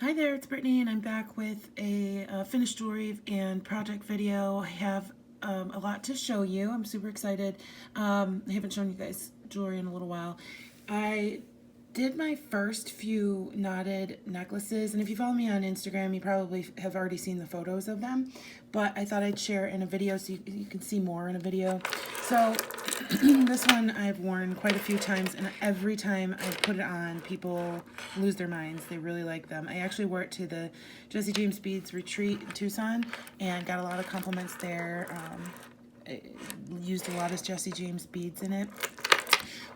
Hi there, it's Brittany, and I'm back with a finished jewelry and project video. I have a lot to show you. I'm super excited. I haven't shown you guys jewelry in a little while. I did my first few knotted necklaces, and if you follow me on Instagram, you probably have already seen the photos of them, but I thought I'd share in a video so you can see more in a video. So this one I've worn quite a few times, and every time I put it on, people lose their minds. They really like them. I actually wore it to the Jesse James Beads retreat in Tucson and got a lot of compliments there. I used a lot of Jesse James beads in it.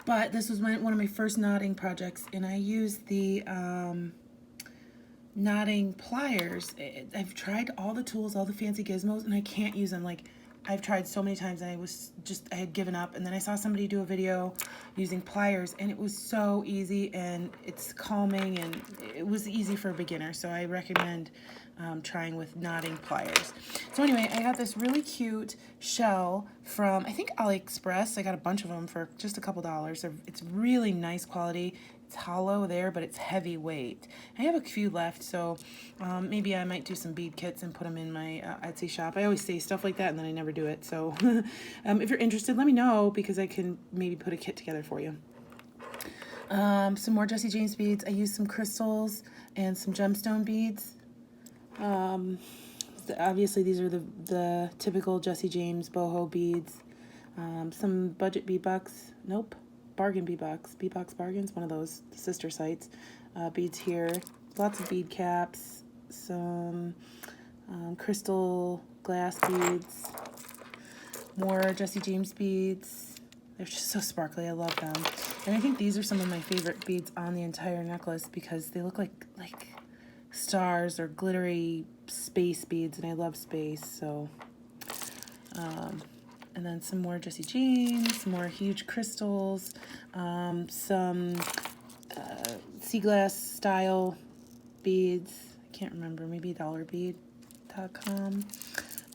But this was one of my first knotting projects, and I used the knotting pliers. I've tried all the tools, all the fancy gizmos, and I can't use them. Like, I've tried so many times, and I had given up. And then I saw somebody do a video using pliers, and it was so easy, and it's calming, and it was easy for a beginner. So I recommend trying with knotting pliers. So anyway, I got this really cute shell from, I think, AliExpress. I got a bunch of them for just a couple dollars. It's really nice quality. It's hollow there, but it's heavyweight. I have a few left, so maybe I might do some bead kits and put them in my Etsy shop. I always say stuff like that, and then I never do it. So if you're interested, let me know, because I can maybe put a kit together for you. Some more Jesse James beads. I used some crystals and some gemstone beads. Obviously these are the typical Jesse James boho beads. Some budget beadbox, bargain beadbox, beadbox bargains, one of those sister sites. Beads here, lots of bead caps, some crystal glass beads, more Jesse James beads. They're just so sparkly, I love them. And I think these are some of my favorite beads on the entire necklace because they look like stars or glittery space beads, and I love space. So and then some more Jesse James, some more huge crystals, some sea glass style beads. I can't remember, maybe dollarbead.com.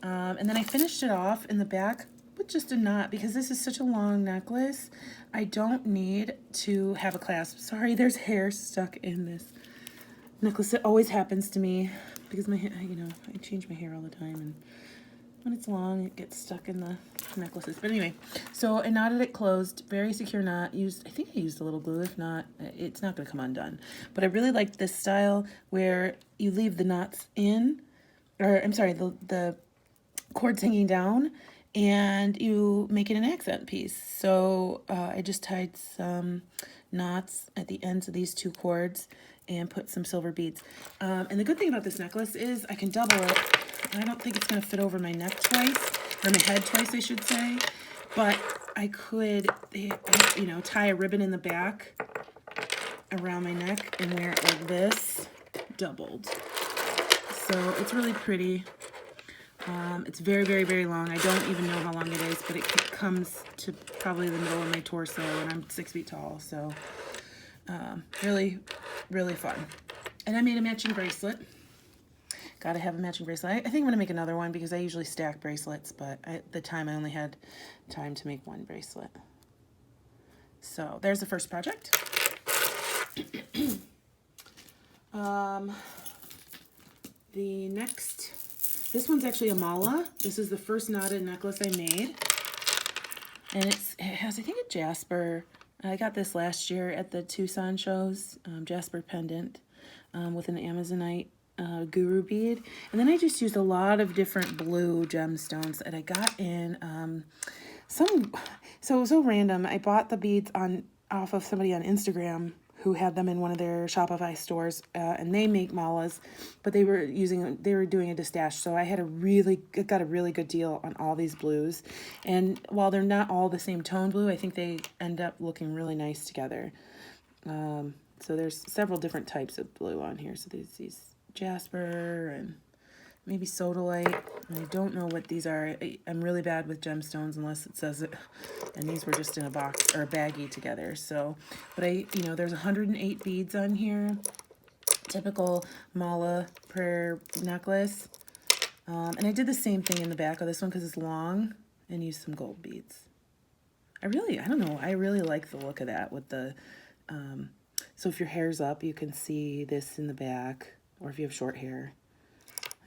And then I finished it off in the back with just a knot, because this is such a long necklace. I don't need to have a clasp. Sorry, there's hair stuck in this necklace. It always happens to me because my hair, I change my hair all the time, and when it's long, it gets stuck in the necklaces. But anyway, so I knotted it closed, very secure knot. I think I used a little glue. If not, it's not going to come undone. But I really like this style where you leave the knots in, or I'm sorry, the cords hanging down, and you make it an accent piece. So I just tied some knots at the ends of these two cords and put some silver beads. And the good thing about this necklace is I can double it. I don't think it's going to fit over my neck twice, or my head twice, I should say. But I could, tie a ribbon in the back around my neck and wear it like this, doubled. So it's really pretty. It's very, very, very long. I don't even know how long it is, but it comes to probably the middle of my torso, and I'm 6 feet tall. So really, really fun. And I made a matching bracelet. Gotta have a matching bracelet. I think I'm gonna make another one because I usually stack bracelets, but at the time I only had time to make one bracelet. So there's the first project. The next, this one's actually a mala. This is the first knotted necklace I made. And it has, I think, a Jasper. I got this last year at the Tucson shows, Jasper pendant with an Amazonite guru bead. And then I just used a lot of different blue gemstones that I got in so it was so random. I bought the beads off of somebody on Instagram who had them in one of their Shopify stores, and they make malas, but they were doing a distache, so I got a really good deal on all these blues. And while they're not all the same tone blue, I think they end up looking really nice together. So there's several different types of blue on here. So there's these Jasper and maybe Sodalite, and I don't know what these are. I'm really bad with gemstones unless it says it, and these were just in a box or a baggie together. So, but there's 108 beads on here, typical mala prayer necklace. And I did the same thing in the back of this one because it's long, and used some gold beads. I don't know, I really like the look of that with the, so if your hair's up, you can see this in the back. or if you have short hair,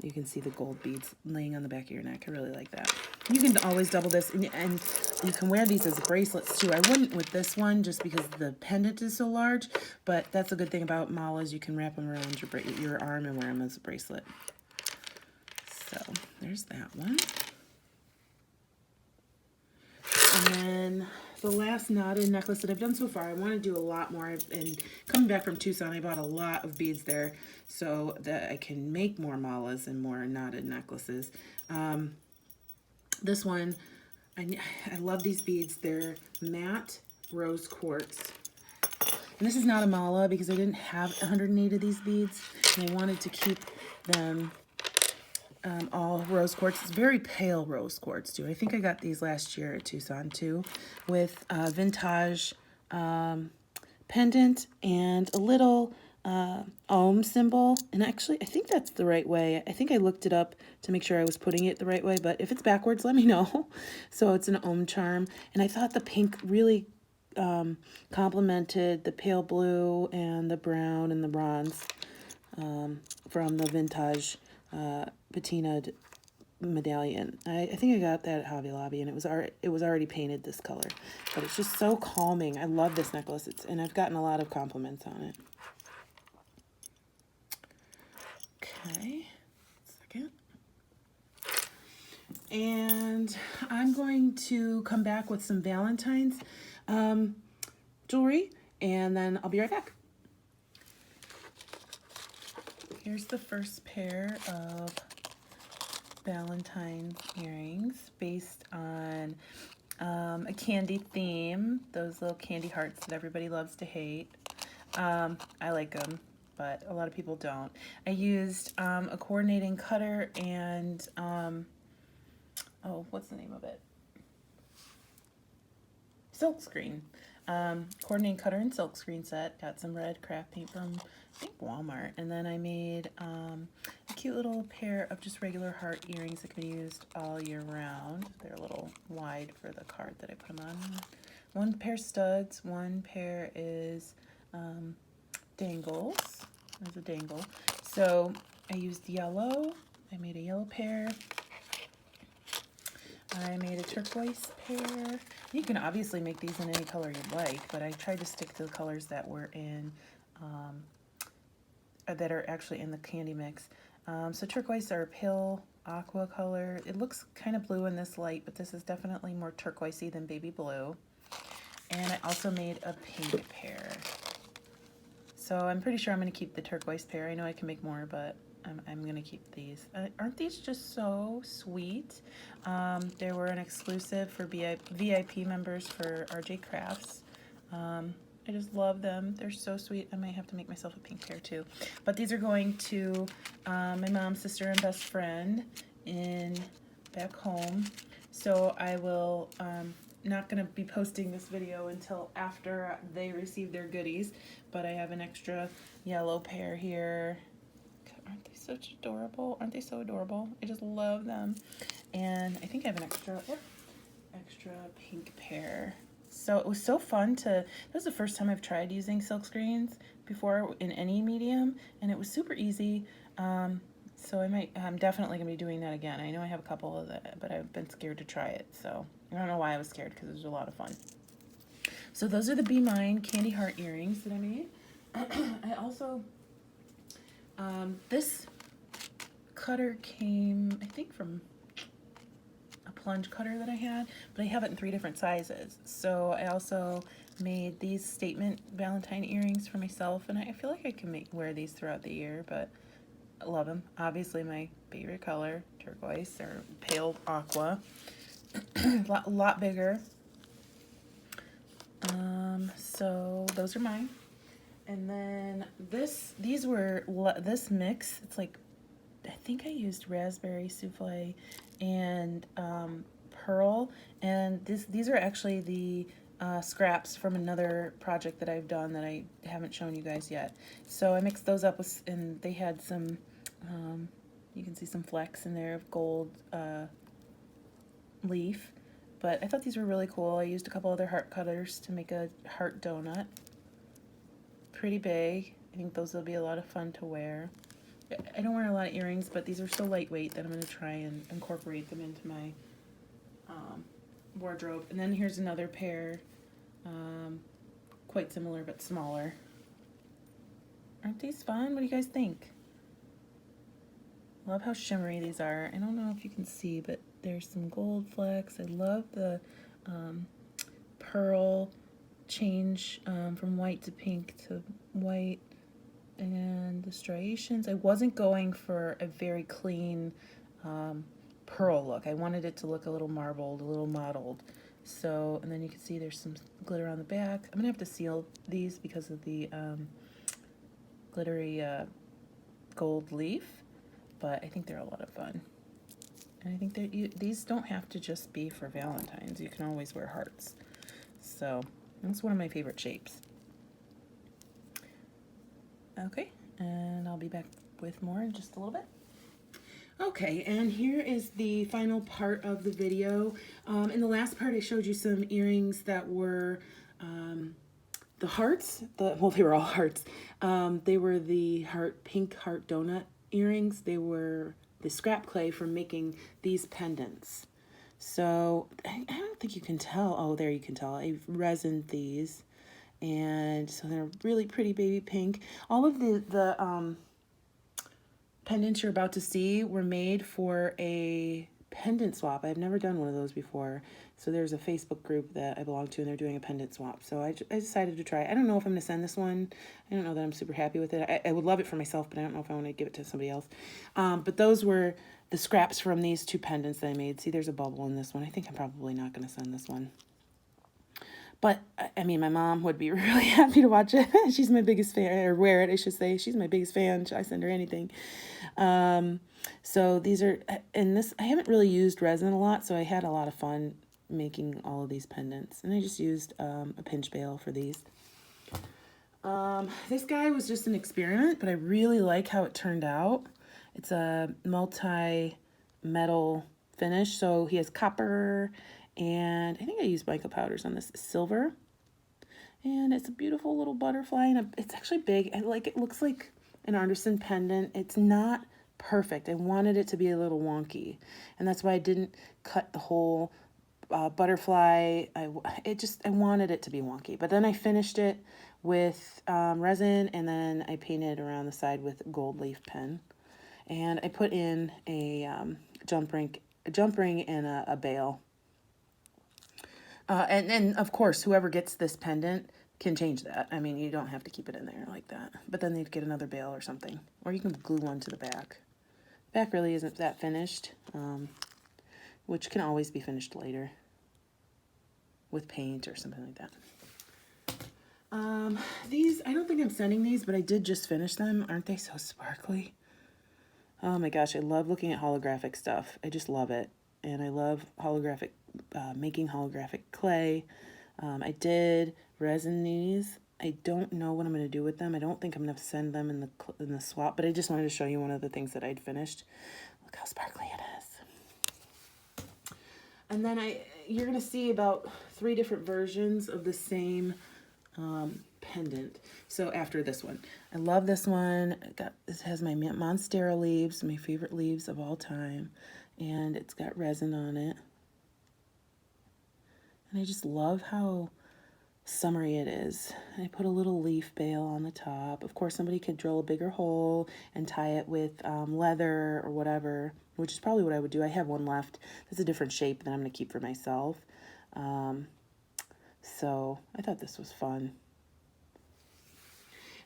you can see the gold beads laying on the back of your neck. I really like that. You can always double this, and you can wear these as bracelets too. I wouldn't with this one just because the pendant is so large, but that's a good thing about malas. You can wrap them around your arm and wear them as a bracelet. So there's that one. And then the last knotted necklace that I've done so far, I want to do a lot more. And coming back from Tucson, I bought a lot of beads there so that I can make more malas and more knotted necklaces. This one, I love these beads. They're matte rose quartz. And this is not a mala because I didn't have 108 of these beads. And I wanted to keep them all rose quartz. It's very pale rose quartz too. I think I got these last year at Tucson too, with vintage pendant and a little ohm symbol. And actually, I think that's the right way. I think I looked it up to make sure I was putting it the right way, but if it's backwards, let me know. So it's an ohm charm. And I thought the pink really complemented the pale blue and the brown and the bronze from the vintage patinaed medallion. I think I got that at Hobby Lobby, and it was already painted this color, but it's just so calming. I love this necklace. And I've gotten a lot of compliments on it. Okay, second. And I'm going to come back with some Valentine's jewelry, and then I'll be right back. Here's the first pair of Valentine's earrings based on a candy theme, those little candy hearts that everybody loves to hate. I like them, but a lot of people don't. I used a coordinating cutter and, oh, what's the name of it? Silk screen. Coordinating cutter and silk screen set. Got some red craft paint from, I think, Walmart. And then I made a cute little pair of just regular heart earrings that can be used all year round. They're a little wide for the card that I put them on. One pair studs, one pair is dangles. There's a dangle. So I used yellow. I made a yellow pair. I made a turquoise pair. You can obviously make these in any color you'd like, but I tried to stick to the colors that were in, that are actually in the candy mix. So turquoise are a pale aqua color. It looks kind of blue in this light, but this is definitely more turquoisey than baby blue. And I also made a pink pair. So I'm pretty sure I'm going to keep the turquoise pair. I know I can make more, but I'm going to keep these. Aren't these just so sweet? They were an exclusive for VIP members for RJ Crafts. I just love them. They're so sweet. I might have to make myself a pink pair too. But these are going to my mom's sister and best friend back home. So I will not going to be posting this video until after they receive their goodies. But I have an extra yellow pair here. Aren't they such adorable? Aren't they so adorable? I just love them. And I think I have an extra pink pair. So it was so fun this was the first time I've tried using silk screens before in any medium, and it was super easy. So I'm definitely gonna be doing that again. I know I have a couple of that, but I've been scared to try it. So I don't know why I was scared, because it was a lot of fun. So those are the Be Mine candy heart earrings that I made. I also, this cutter came, I think, from a plunge cutter that I had, but I have it in 3 different sizes. So I also made these statement Valentine earrings for myself, and I feel like I can wear these throughout the year, but I love them. Obviously my favorite color, turquoise or pale aqua. a lot bigger. So those are mine. And then this mix, it's like, I think I used raspberry souffle and pearl, and these are actually the scraps from another project that I've done that I haven't shown you guys yet. So I mixed those up with, and they had some, you can see some flecks in there of gold leaf, but I thought these were really cool. I used a couple other heart cutters to make a heart donut. Pretty big. I think those will be a lot of fun to wear. I don't wear a lot of earrings, but these are so lightweight that I'm going to try and incorporate them into my wardrobe. And then here's another pair, quite similar but smaller. Aren't these fun? What do you guys think? Love how shimmery these are. I don't know if you can see, but there's some gold flecks. I love the pearl change from white to pink to white, and the striations. I wasn't going for a very clean pearl look. I wanted it to look a little marbled, a little mottled. So, and then you can see there's some glitter on the back. I'm gonna have to seal these because of the glittery gold leaf, but I think they're a lot of fun. And I think that these don't have to just be for Valentine's. You can always wear hearts. So that's one of my favorite shapes. Okay, and I'll be back with more in just a little bit. Okay, and here is the final part of the video. In the last part, I showed you some earrings that were the hearts. Well, they were all hearts. They were the pink heart donut earrings. They were the scrap clay for making these pendants. So I don't think you can tell. Oh, there you can tell. I resined these, and so they're really pretty baby pink. All of the pendants you're about to see were made for a pendant swap. I've never done one of those before. So there's a Facebook group that I belong to, and they're doing a pendant swap. So I decided to try it. I don't know if I'm going to send this one. I don't know that I'm super happy with it. I would love it for myself, but I don't know if I want to give it to somebody else. But those were the scraps from these two pendants that I made. See, there's a bubble in this one. I think I'm probably not going to send this one. But, I mean, my mom would be really happy to watch it. She's my biggest fan, or wear it, I should say. She's my biggest fan. I send her anything. So these are, and this, I haven't really used resin a lot, so I had a lot of fun making all of these pendants. And I just used a pinch bail for these. This guy was just an experiment, but I really like how it turned out. It's a multi-metal finish, so he has copper, and I think I used mica powders on this, silver. And it's a beautiful little butterfly, and it's actually big. I like it. Looks like an artisan pendant. It's not perfect. I wanted it to be a little wonky, and that's why I didn't cut the whole butterfly. I wanted it to be wonky, but then I finished it with resin, and then I painted around the side with gold leaf pen, and I put in a jump ring and a bail. And of course, whoever gets this pendant can change that. I mean, you don't have to keep it in there like that. But then they'd get another bail or something. Or you can glue one to the back. Back really isn't that finished, which can always be finished later with paint or something like that. These, I don't think I'm sending these, but I did just finish them. Aren't they so sparkly? Oh my gosh, I love looking at holographic stuff. I just love it. And I love holographic, making holographic clay. I did resin these. I don't know what I'm going to do with them. I don't think I'm going to send them in the swap, but I just wanted to show you one of the things that I'd finished. Look how sparkly it is. And then you're going to see about 3 different versions of the same pendant. So after this one, I love this one. This has my Monstera leaves, my favorite leaves of all time, and it's got resin on it. And I just love how summery it is. I put a little leaf bail on the top. Of course, somebody could drill a bigger hole and tie it with leather or whatever, which is probably what I would do. I have one left. That's a different shape that I'm going to keep for myself. So I thought this was fun.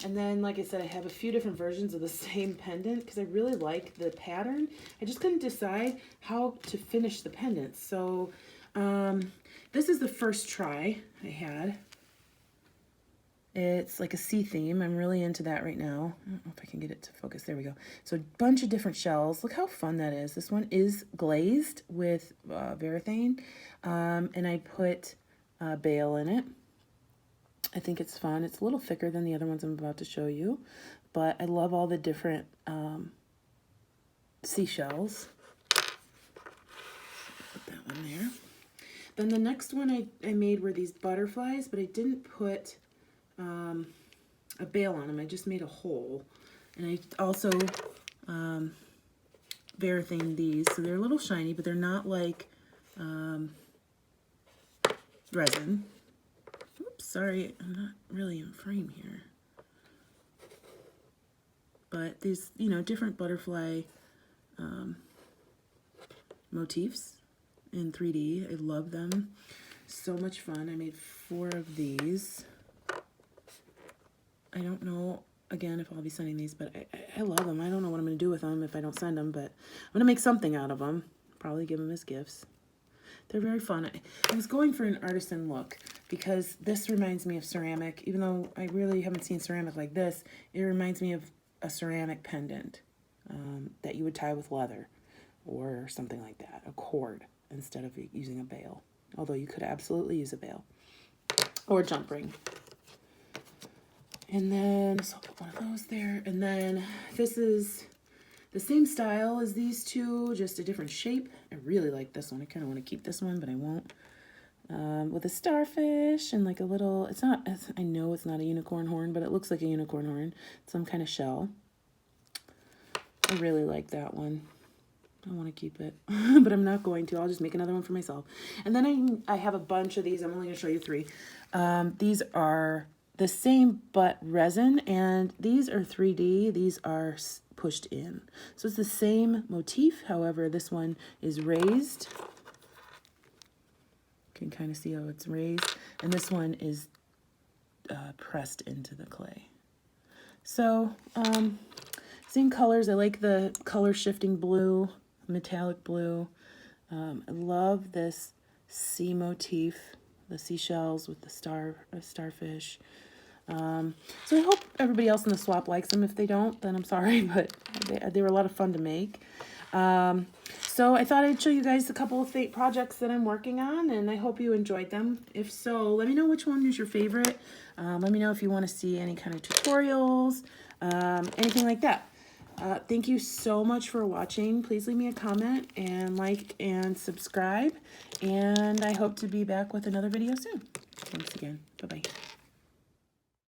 And then, like I said, I have a few different versions of the same pendant because I really like the pattern. I just couldn't decide how to finish the pendant. So this is the first try I had. It's like a sea theme. I'm really into that right now. I don't know if I can get it to focus. There we go. So a bunch of different shells. Look how fun that is. This one is glazed with varathane, and I put bail in it. I think it's fun. It's a little thicker than the other ones I'm about to show you, but I love all the different seashells. Put that one there. Then the next one I made were these butterflies, but I didn't put a bail on them. I just made a hole. And I also Varathane these. So they're a little shiny, but they're not like resin. Oops, sorry, I'm not really in frame here. But these, you know, different butterfly motifs in 3D. I love them. So much fun. I made 4 of these. I don't know, again, if I'll be sending these, but I love them. I don't know what I'm going to do with them if I don't send them, but I'm going to make something out of them. Probably give them as gifts. They're very fun. I was going for an artisan look because this reminds me of ceramic. Even though I really haven't seen ceramic like this, it reminds me of a ceramic pendant that you would tie with leather or something like that, a cord instead of using a bail. Although you could absolutely use a bail or a jump ring. And then, so I'll put one of those there. And then this is the same style as these two, just a different shape. I really like this one. I kind of want to keep this one, but I won't. With a starfish and like a little, it's not, I know it's not a unicorn horn, but it looks like a unicorn horn. Some kind of shell. I really like that one. I want to keep it, but I'm not going to. I'll just make another one for myself. And then I have a bunch of these. I'm only going to show you 3. These are the same but resin, and these are 3D. These are pushed in. So it's the same motif. However, this one is raised. You can kind of see how it's raised. And this one is pressed into the clay. So, same colors. I like the color shifting blue, metallic blue. I love this sea motif, the seashells with the starfish. So I hope everybody else in the swap likes them. If they don't, then I'm sorry, but they were a lot of fun to make. So I thought I'd show you guys a couple of projects that I'm working on, and I hope you enjoyed them. If so, let me know which one is your favorite. Let me know if you want to see any kind of tutorials, anything like that. Thank you so much for watching. Please leave me a comment and like and subscribe. And I hope to be back with another video soon. Thanks again. Bye-bye.